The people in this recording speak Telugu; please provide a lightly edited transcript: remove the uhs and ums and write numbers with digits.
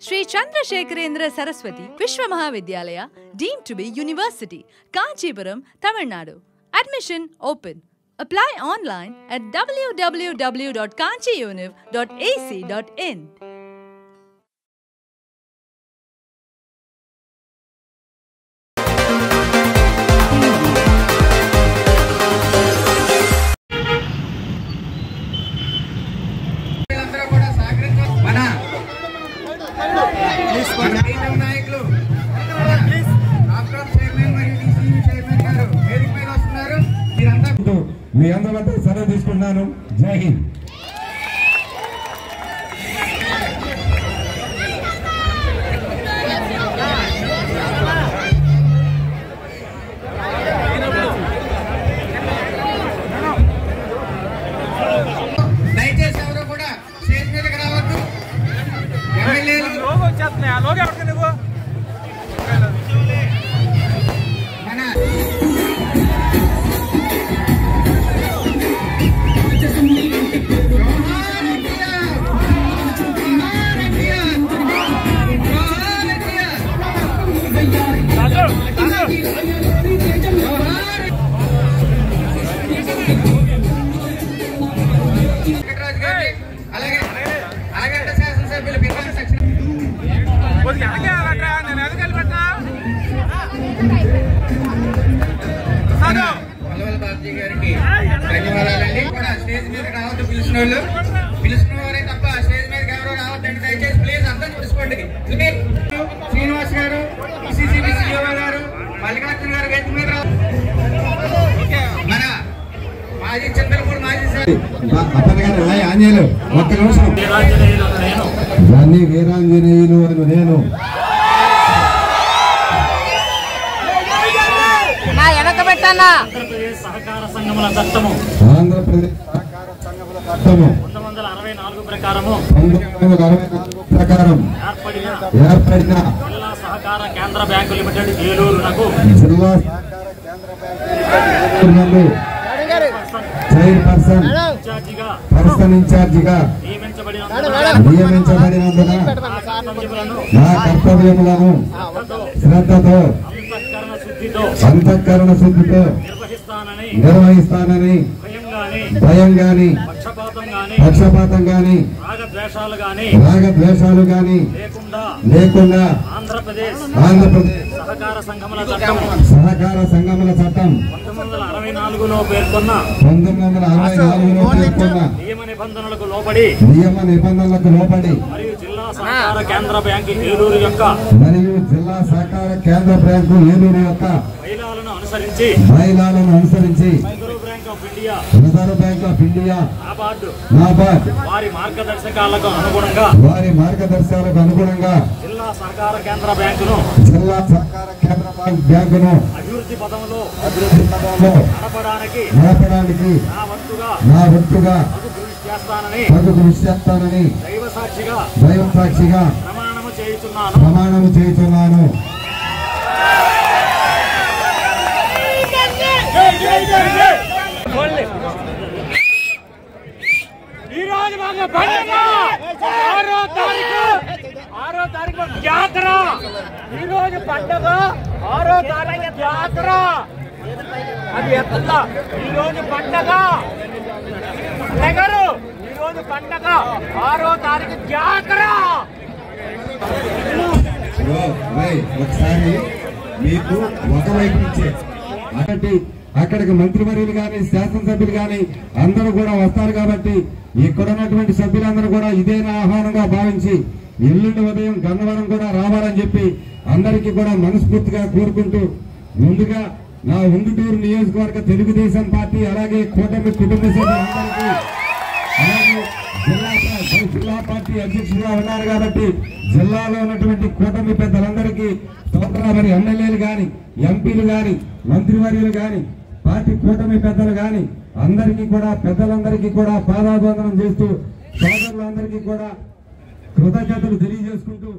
Sri Chandrasekharendra Saraswati Vishwa Mahavidyalaya, deemed to be University, Kanchipuram, Tamil Nadu. Admission open. Apply online at www.kanchiuniv.ac.in. మీ అందరితో సెలవు తీసుకున్నాను. జై హింద్. దయచేసి ఎవరు కూడా స్టేజ్ మీదకి రావద్దు. ఎమ్మెల్యేలు ధన్యవాదాలండి. కూడా స్టేజ్ మీద రావద్దు. పిలిచిన వారే తప్ప స్టేజ్ మీద ఎవరో రావద్దండి. దయచేసి ప్లీజ్ అర్థం చేసుకోండి. శ్రీనివాస్ గారు, పిసిసిబి సిఇఓ గారు, మల్లికార్జున గారు వేదిక మీద మన మాజీ చంద్రపూర్ మాజీ ఆంజనేయులు ఒక్క నిమిషం. దాన్ని వీరాంజనేయులు అని నేను ఆంధ్రప్రదేశ్ సహకార సంఘముల చట్టము 1964 ప్రకారము ఏర్పడిన జిల్లా సహకార కేంద్ర బ్యాంకు లిమిటెడ్ ఏలూరునకు చైర్పర్సన్ ఇన్ఛార్జిగా నియమించబడినందున నా కర్తవ్యములను శ్రద్ధతో అంతఃకరణ శుద్ధితో నిర్వహిస్తానని భయం గాని పక్షపాతం గాని రాగద్వేషాలు గాని లేకుండా ఆంధ్రప్రదేశ్ సహకార సంఘముల చట్టం 1964లో పేర్కొన్న నియమ నిబంధనలకు లోబడి మరియు జిల్లా సహకార కేంద్ర బ్యాంకు ఏలూరు యొక్క మహిళలను అనుసరించి reserve bank of India NABARD వారి మార్గదర్శకాలకు అనుగుణంగా జిల్లా సహకార కేంద్ర బ్యాంకును అభివృద్ధి పదంలో నడపడానికి నా వంతుగా కృషి చేస్తానని దైవ సాక్షిగా ప్రమాణము చేయుచున్నాను. ఈరోజు మాకు పండుగ 6వ తారీఖు జాతర. ఈరోజు పండుగ 6వ తారీఖు జాతర. అది ఎత్తుందా? ఈరోజు పండుగ నగరు. ఈరోజు పండుగ 6వ తారీఖు జాతర. ఒకసారి మీకు ఒకవైపు నుంచే అక్కడికి మంత్రివర్యులు గాని శాసనసభ్యులు గాని అందరూ కూడా వస్తారు కాబట్టి ఇక్కడ ఉన్నటువంటి సభ్యులందరూ కూడా ఇదే ఆహ్వానంగా భావించి ఎల్లుండి ఉదయం గన్నవరం కూడా రావాలని చెప్పి అందరికీ కూడా మనస్ఫూర్తిగా కోరుకుంటూ ముందుగా నా ఉంగుటూరు నియోజకవర్గ తెలుగుదేశం పార్టీ అలాగే కూటమి కుటుంబ సభ్యులందరికీ అలాగే జిల్లా పార్టీ అధ్యక్షుడిగా ఉన్నారు కాబట్టి జిల్లాలో ఉన్నటువంటి కూటమి పెద్దలందరికీ మరి ఎమ్మెల్యేలు గాని ఎంపీలు గాని మంత్రివర్యులు గాని పార్టీ కూటమి పెద్దలు గాని అందరికీ కూడా పెద్దలందరికీ కూడా పాదాభివందనం చేస్తూ సోదరులందరికీ కూడా కృతజ్ఞతలు తెలియజేసుకుంటూ